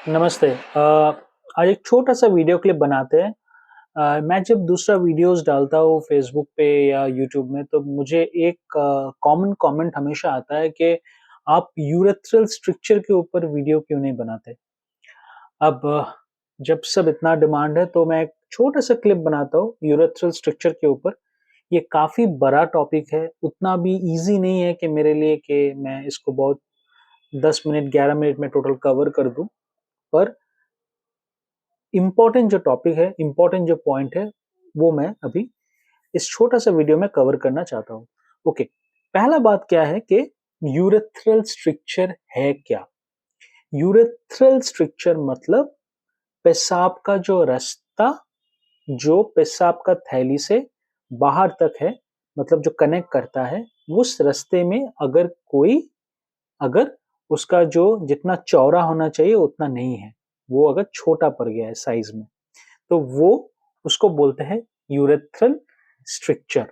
नमस्ते। आज एक छोटा सा वीडियो क्लिप बनाते हैं। मैं जब दूसरा वीडियोस डालता हूँ फेसबुक पे या यूट्यूब में तो मुझे एक कॉमन कमेंट हमेशा आता है कि आप यूरेथ्रल स्ट्रक्चर के ऊपर वीडियो क्यों नहीं बनाते। अब जब सब इतना डिमांड है तो मैं एक छोटा सा क्लिप बनाता हूँ यूरेथ्रल स्ट्रक्चर के ऊपर। ये काफ़ी बड़ा टॉपिक है, उतना भी ईज़ी नहीं है कि मेरे लिए कि मैं इसको बहुत 10 मिनट 11 मिनट में टोटल कवर कर दूँ। पर इम्पोर्टेंट जो टॉपिक है, इम्पोर्टेंट जो पॉइंट है, वो मैं अभी इस छोटा-सा वीडियो में कवर करना चाहता हूँ। ओके, पहला बात क्या है कि यूरेथ्रल स्ट्रक्चर है क्या? यूरेथ्रल स्ट्रक्चर मतलब पेशाब का जो रास्ता, जो पेशाब का थैली से बाहर तक है, मतलब जो कनेक्ट करता है, उस रास्ते में अगर उसका जो जितना चौड़ा होना चाहिए उतना नहीं है, वो अगर छोटा पड़ गया है साइज़ में, तो वो उसको बोलते हैं यूरेथ्रल स्ट्रक्चर।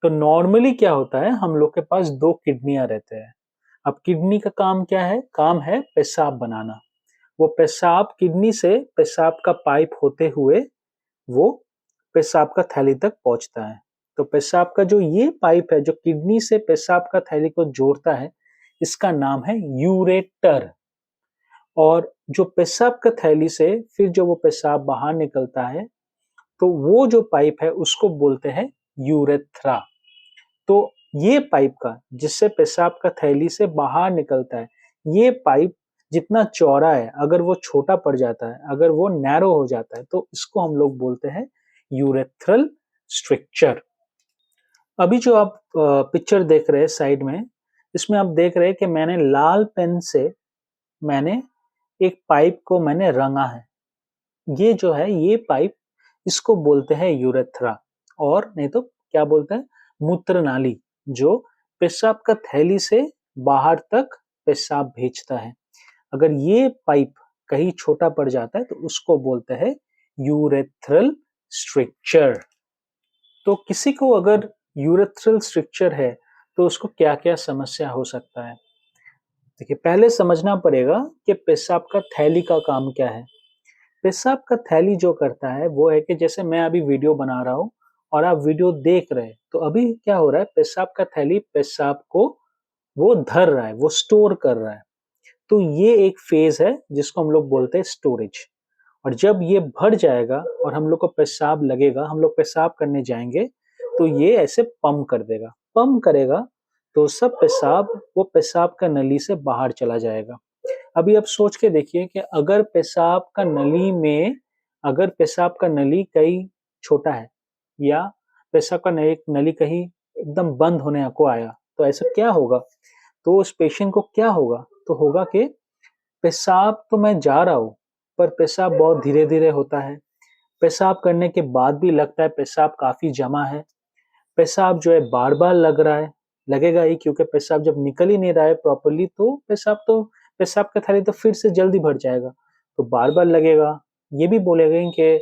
तो नॉर्मली क्या होता है, हम लोग के पास 2 किडनियाँ रहते हैं। अब किडनी का काम क्या है? काम है पेशाब बनाना। वो पेशाब किडनी से पेशाब का पाइप होते हुए वो पेशाब का थैली तक पहुँचता है। तो पेशाब का जो ये पाइप है, जो किडनी से पेशाब का थैली को जोड़ता है, इसका नाम है यूरेटर। और जो पेशाब का थैली से फिर जो वो पेशाब बाहर निकलता है, तो वो जो पाइप है उसको बोलते हैं यूरेथ्रा। तो ये पाइप का जिससे पेशाब का थैली से बाहर निकलता है, ये पाइप जितना चौड़ा है, अगर वो छोटा पड़ जाता है, अगर वो नैरो हो जाता है, तो इसको हम लोग बोलते हैं यूरेथ्रल स्ट्रक्चर। अभी जो आप पिक्चर देख रहे हैं साइड में, इसमें आप देख रहे हैं कि मैंने लाल पेन से मैंने एक पाइप को मैंने रंगा है। ये जो है ये पाइप, इसको बोलते हैं यूरेथ्रा, और नहीं तो क्या बोलते हैं, मूत्र नाली, जो पेशाब का थैली से बाहर तक पेशाब भेजता है। अगर ये पाइप कहीं छोटा पड़ जाता है तो उसको बोलते हैं यूरेथ्रल स्ट्रक्चर। तो किसी को अगर यूरेथ्रल स्ट्रक्चर है तो उसको क्या-क्या समस्या हो सकता है। देखिए, पहले समझना पड़ेगा कि पेशाब का थैली का काम क्या है। पेशाब का थैली जो करता है वो है कि जैसे मैं अभी वीडियो बना रहा हूँ और आप वीडियो देख रहे हैं, तो अभी क्या हो रहा है, पेशाब का थैली पेशाब को वो धर रहा है, वो स्टोर कर रहा है। तो ये एक फेज है जिसको हम लोग बोलते हैं स्टोरेज। और जब ये भर जाएगा और हम लोग को पेशाब लगेगा, हम लोग पेशाब करने जाएंगे, तो ये ऐसे पंप कर देगा। पंप करेगा तो सब पेशाब वो पेशाब का नली से बाहर चला जाएगा। अभी आप सोच के देखिए कि अगर पेशाब का नली कहीं छोटा है, या पेशाब का नली कहीं एकदम बंद होने को आया, तो ऐसा क्या होगा? तो उस पेशेंट को क्या होगा? तो होगा कि पेशाब तो मैं जा रहा हूँ, पर पेशाब बहुत धीरे-धीरे होता है। पेशाब करने के बाद भी लगता है पेशाब काफ़ी जमा है। पेशाब जो है बार-बार लग रहा है, लगेगा ही, क्योंकि पेशाब जब निकल ही नहीं रहा है प्रॉपर्ली, तो पेशाब का थैली तो फिर से जल्दी भर जाएगा, तो बार-बार लगेगा। ये भी बोलेगा कि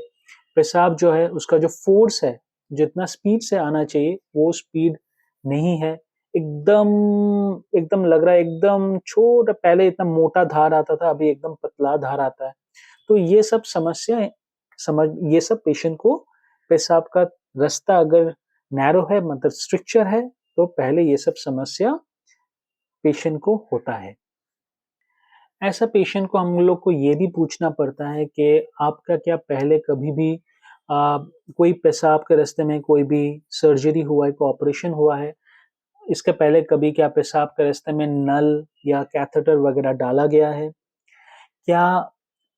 पेशाब जो है उसका जो फ़ोर्स है, जितना स्पीड से आना चाहिए वो स्पीड नहीं है। एकदम एकदम लग रहा है, एकदम छोटा, पहले इतना मोटा धार आता था, अभी एकदम पतला धार आता है। तो ये सब समस्याएँ ये सब पेशेंट को पेशाब का रास्ता अगर नैरो है, मतलब स्ट्रक्चर है, तो पहले ये सब समस्या पेशेंट को होता है। ऐसा पेशेंट को हम लोग को ये भी पूछना पड़ता है कि आपका क्या पहले कभी भी कोई पेशाब के रास्ते में कोई भी सर्जरी हुआ है, कोई ऑपरेशन हुआ है? इसके पहले कभी क्या पेशाब के रास्ते में नल या कैथेटर वगैरह डाला गया है? क्या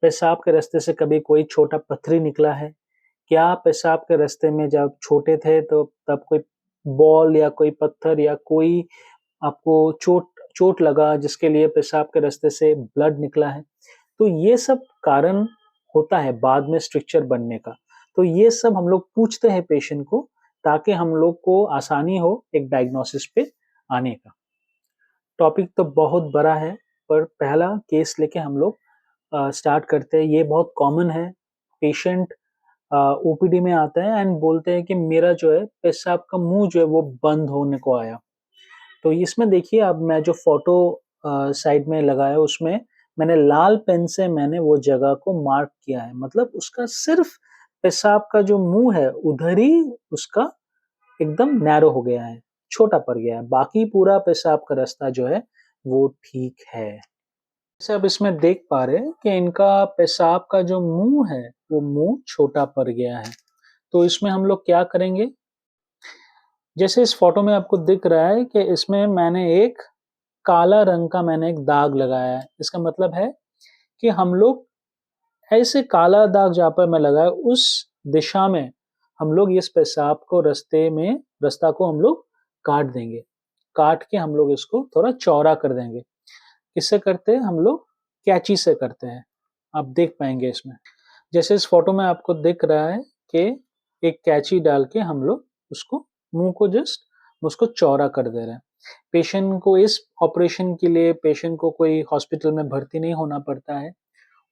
पेशाब के रास्ते से कभी कोई छोटा पत्थरी निकला है? क्या पेशाब के रास्ते में जब छोटे थे तो तब कोई बॉल या कोई पत्थर या कोई आपको चोट चोट लगा जिसके लिए पेशाब के रास्ते से ब्लड निकला है? तो ये सब कारण होता है बाद में स्ट्रक्चर बनने का। तो ये सब हम लोग पूछते हैं पेशेंट को, ताकि हम लोग को आसानी हो एक डायग्नोसिस पे आने का। टॉपिक तो बहुत बड़ा है, पर पहला केस लेके हम लोग स्टार्ट करते हैं। ये बहुत कॉमन है। पेशेंट ओपीडी में आता है एंड बोलते हैं कि मेरा जो है पेशाब का मुँह जो है वो बंद होने को आया। तो इसमें देखिए, अब मैं जो फ़ोटो साइड में लगाया उसमें मैंने लाल पेन से मैंने वो जगह को मार्क किया है, मतलब उसका सिर्फ पेशाब का जो मुंह है उधर ही उसका एकदम नैरो हो गया है, छोटा पड़ गया है, बाकी पूरा पेशाब का रास्ता जो है वो ठीक है। जैसे अब इसमें देख पा रहे हैं कि इनका पेशाब का जो मुंह है वो मुंह छोटा पड़ गया है। तो इसमें हम लोग क्या करेंगे, जैसे इस फोटो में आपको दिख रहा है कि इसमें मैंने एक काला रंग का मैंने एक दाग लगाया है। इसका मतलब है कि हम लोग ऐसे काला दाग जहाँ पर मैं लगाया उस दिशा में हम लोग इस पेशाब को रास्ता को हम लोग काट देंगे। काट के हम लोग इसको थोड़ा चौड़ा कर देंगे। किससे करते हैं हम लोग? कैंची से करते हैं। आप देख पाएंगे इसमें। जैसे इस फोटो में आपको दिख रहा है कि एक कैंची डाल के हम लोग उसको मुंह को जस्ट उसको चौड़ा कर दे रहे हैं। पेशेंट को इस ऑपरेशन के लिए पेशेंट को कोई हॉस्पिटल में भर्ती नहीं होना पड़ता है।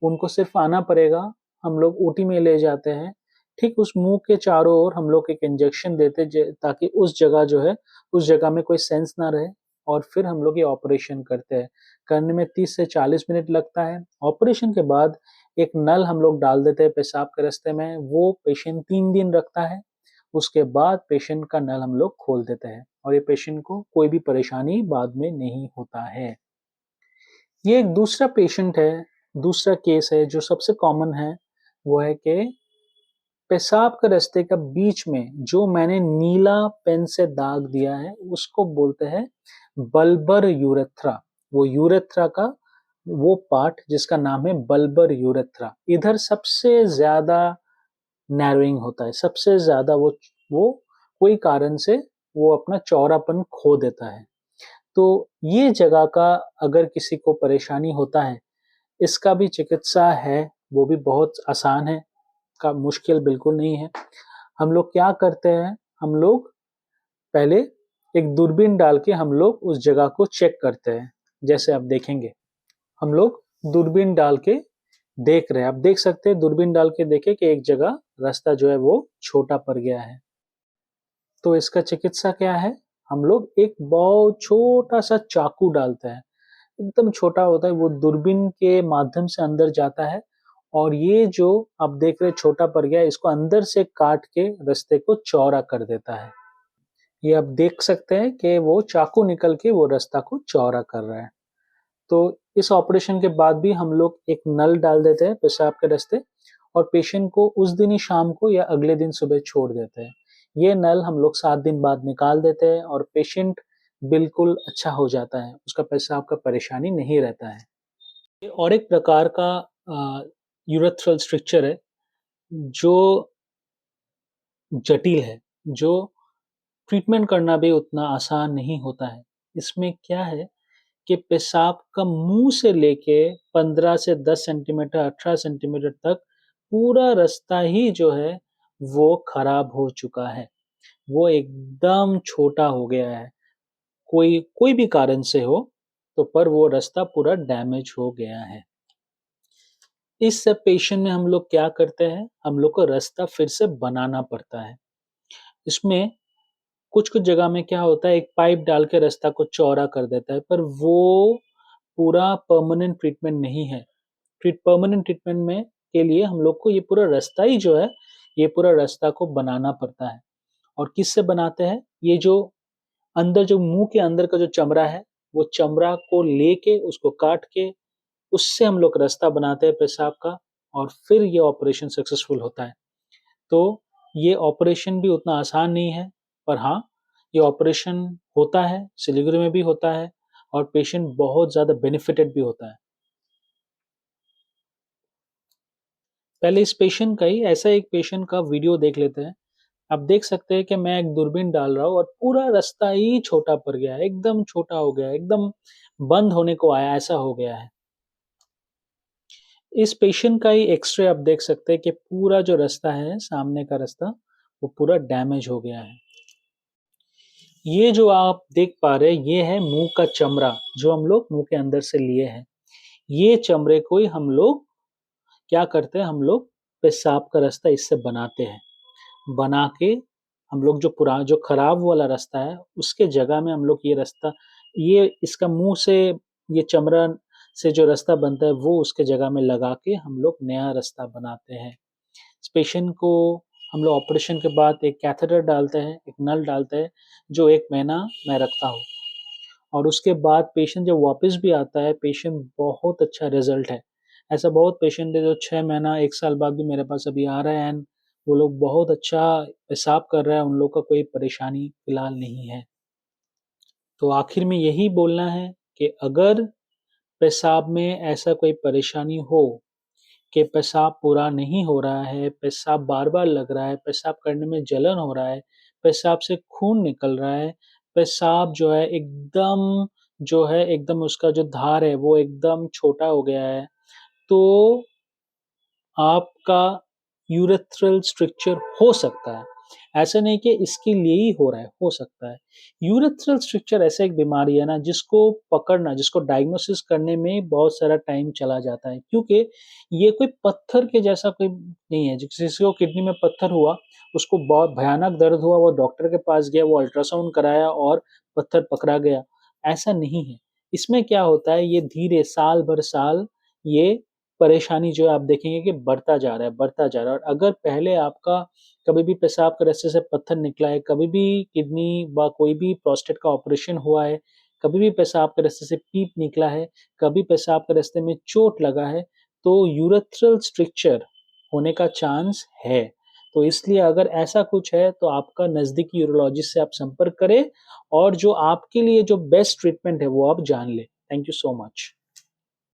उनको सिर्फ आना पड़ेगा, हम लोग ओटी में ले जाते हैं, ठीक उस मुंह के चारों ओर हम लोग एक इंजेक्शन देते ताकि उस जगह जो है उस जगह में कोई सेंस ना रहे, और फिर हम लोग ये ऑपरेशन करते हैं। करने में 30 से 40 मिनट लगता है। ऑपरेशन के बाद एक नल हम लोग डाल देते हैं पेशाब के रास्ते में, वो पेशेंट 3 दिन रखता है। उसके बाद पेशेंट का नल हम लोग खोल देते हैं और ये पेशेंट को कोई भी परेशानी बाद में नहीं होता है। ये एक दूसरा पेशेंट है, दूसरा केस है जो सबसे कॉमन है, वो है कि पेशाब के रास्ते का बीच में जो मैंने नीला पेन से दाग दिया है उसको बोलते हैं बल्बर यूरेथ्रा। वो यूरेथ्रा का वो पार्ट जिसका नाम है बल्बर यूरेथ्रा, इधर सबसे ज्यादा नैरोइंग होता है, सबसे ज्यादा वो कोई कारण से वो अपना चौड़ापन खो देता है। तो ये जगह का अगर किसी को परेशानी होता है, इसका भी चिकित्सा है, वो भी बहुत आसान है, का मुश्किल बिल्कुल नहीं है। हम लोग क्या करते हैं, हम लोग पहले एक दूरबीन डाल के हम लोग उस जगह को चेक करते हैं। जैसे आप देखेंगे, हम लोग दूरबीन डाल के देख रहे हैं, आप देख सकते हैं दूरबीन डाल के देखे कि एक जगह रास्ता जो है वो छोटा पड़ गया है। तो इसका चिकित्सा क्या है, हम लोग एक बहुत छोटा सा चाकू डालते हैं, एकदम छोटा होता है, वो दूरबीन के माध्यम से अंदर जाता है और ये जो आप देख रहे छोटा पड़ गया है, इसको अंदर से काट के रास्ते को चौड़ा कर देता है। ये आप देख सकते हैं कि वो चाकू निकल के वो रास्ता को चौड़ा कर रहा है। तो इस ऑपरेशन के बाद भी हम लोग एक नल डाल देते हैं पेशाब के रास्ते और पेशेंट को उस दिन ही शाम को या अगले दिन सुबह छोड़ देते हैं। ये नल हम लोग 7 दिन बाद निकाल देते हैं और पेशेंट बिल्कुल अच्छा हो जाता है, उसका पेशाब का परेशानी नहीं रहता है। ये और एक प्रकार का यूरेथ्रल स्ट्रक्चर है जो जटिल है, जो ट्रीटमेंट करना भी उतना आसान नहीं होता है। इसमें क्या है कि पेशाब का मुंह से लेके 15 से 10 सेंटीमीटर 18 सेंटीमीटर तक पूरा रास्ता ही जो है वो खराब हो चुका है, वो एकदम छोटा हो गया है, कोई कोई भी कारण से हो, तो पर वो रास्ता पूरा डैमेज हो गया है। इस सब पेशेंट में हम लोग क्या करते हैं, हम लोग को रास्ता फिर से बनाना पड़ता है। इसमें कुछ-कुछ जगह में क्या होता है, एक पाइप डाल के रास्ता को चौड़ा कर देता है, पर वो पूरा परमानेंट ट्रीटमेंट नहीं है। परमानेंट ट्रीटमेंट में के लिए हम लोग को ये पूरा रास्ता ही जो है, ये पूरा रास्ता को बनाना पड़ता है। और किससे बनाते हैं? ये जो अंदर जो मुँह के अंदर का जो चमड़ा है, वो चमड़ा को लेके उसको काट के उससे हम लोग रास्ता बनाते हैं पेशाब का और फिर ये ऑपरेशन सक्सेसफुल होता है। तो ये ऑपरेशन भी उतना आसान नहीं है, पर हाँ, ये ऑपरेशन होता है, सिलीगुड़ी में भी होता है और पेशेंट बहुत ज़्यादा बेनिफिटेड भी होता है। पहले इस पेशेंट का ही ऐसा एक पेशेंट का वीडियो देख लेते हैं। आप देख सकते हैं कि मैं एक दूरबीन डाल रहा हूँ और पूरा रास्ता ही छोटा पड़ गया है, एकदम छोटा हो गया है, एकदम बंद होने को आया, ऐसा हो गया है। इस पेशेंट का ही एक्स-रे आप देख सकते हैं कि पूरा जो रास्ता है, सामने का रास्ता, वो पूरा डैमेज हो गया है। ये जो आप देख पा रहे हैं, ये है मुँह का चमड़ा, जो हम लोग मुँह के अंदर से लिए हैं। ये चमड़े को ही हम लोग क्या करते हैं, हम लोग पेशाब का रास्ता इससे बनाते हैं। बना के हम लोग जो खराब वाला रास्ता है, उसके जगह में हम लोग ये रास्ता ये इसका मुँह से ये चमड़ा से जो रास्ता बनता है वो उसके जगह में लगा के हम लोग नया रास्ता बनाते हैं। इस पेशेंट को हम लोग ऑपरेशन के बाद एक कैथेटर डालते हैं, एक नल डालते हैं, जो 1 महीना मैं रखता हूँ और उसके बाद पेशेंट जब वापस भी आता है, पेशेंट बहुत अच्छा रिज़ल्ट है। ऐसा बहुत पेशेंट है जो 6 महीना, 1 साल बाद भी मेरे पास अभी आ रहे हैं एंड वो लोग बहुत अच्छा पेशाब कर रहे हैं, उन लोग का कोई परेशानी फिलहाल नहीं है। तो आखिर में यही बोलना है कि अगर पेशाब में ऐसा कोई परेशानी हो कि पेशाब पूरा नहीं हो रहा है, पेशाब बार-बार लग रहा है, पेशाब करने में जलन हो रहा है, पेशाब से खून निकल रहा है, पेशाब जो है एकदम उसका जो धार है वो एकदम छोटा हो गया है, तो आपका यूरेथ्रल स्ट्रक्चर हो सकता है। ऐसा नहीं कि इसके लिए ही हो रहा है, हो सकता है। यूरेथ्रल स्ट्रक्चर ऐसा एक बीमारी है ना जिसको पकड़ना, जिसको डायग्नोसिस करने में बहुत सारा टाइम चला जाता है क्योंकि ये कोई पत्थर के जैसा कोई नहीं है। किसी को किडनी में पत्थर हुआ, उसको बहुत भयानक दर्द हुआ, वो डॉक्टर के पास गया, वो अल्ट्रासाउंड कराया और पत्थर पकड़ा गया, ऐसा नहीं है। इसमें क्या होता है ये धीरे साल भर साल ये परेशानी जो है आप देखेंगे कि बढ़ता जा रहा है, बढ़ता जा रहा है और अगर पहले आपका कभी भी पेशाब के रास्ते से पत्थर निकला है, कभी भी किडनी व कोई भी प्रोस्टेट का ऑपरेशन हुआ है, कभी भी पेशाब के रास्ते से पीप निकला है, कभी पेशाब के रास्ते में चोट लगा है, तो यूरेथ्रल स्ट्रक्चर होने का चांस है। तो इसलिए अगर ऐसा कुछ है तो आपका नज़दीकी यूरोलॉजिस्ट से आप संपर्क करें और जो आपके लिए जो बेस्ट ट्रीटमेंट है वो आप जान लें। Thank you so much.